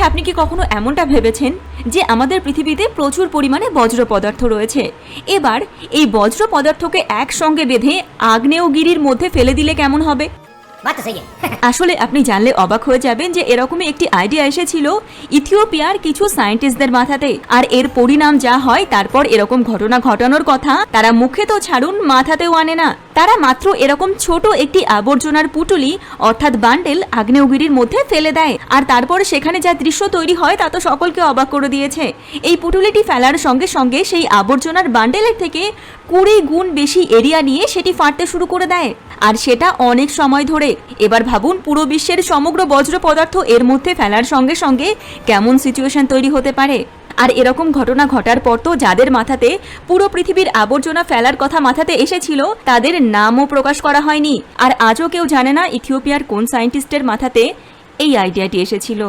আচ্ছা, আপনি কি কখনো এমনটা ভেবেছেন যে আমাদের পৃথিবীতে প্রচুর পরিমাণে বজ্র পদার্থ রয়েছে, এবার এই বজ্র পদার্থকে একসঙ্গে বেঁধে আগ্নেয়গিরির মধ্যে ফেলে দিলে কেমন হবে? আসলে আপনি জানলে অবাক হয়ে যাবেন যে এরকমই একটি আইডিয়া এসেছিল ইথিওপিয়ার কিছু সায়েন্টিস্টদের মাথাতে, আর এর পরিণাম যা হয় তারপর এরকম ঘটনা ঘটানোর কথা তারা মুখে তো ছাড়ুন, মাথাতেও আনে না। তারা মাত্র এরকম ছোট একটি আবর্জনার পুটুলি অর্থাৎ বান্ডেল আগ্নেয়গিরির মধ্যে ফেলে দেয়, আর তারপর সেখানে যা দৃশ্য তৈরি হয় তা তো সকলকে অবাক করে দিয়েছে। এই পুটুলিটি ফেলার সঙ্গে সঙ্গে সেই আবর্জনার বান্ডেলের থেকে 20 গুণ বেশি এরিয়া নিয়ে সেটি ফাটতে শুরু করে দেয়, আর সেটা অনেক সময় ধরে। এবার ভাবুন, পুরো বিশ্বের সমগ্র বজ্র পদার্থ এর মধ্যে ফেলার সঙ্গে সঙ্গে কেমন সিচুয়েশন তৈরি হতে পারে। আর এরকম ঘটনা ঘটার পর তো যাদের মাথাতে পুরো পৃথিবীর আবর্জনা ফেলার কথা মাথাতে এসেছিল তাদের নামও প্রকাশ করা হয়নি, আর আজও কেউ জানে না ইথিওপিয়ার কোন সায়েন্টিস্টের মাথাতে এই আইডিয়াটি এসেছিল।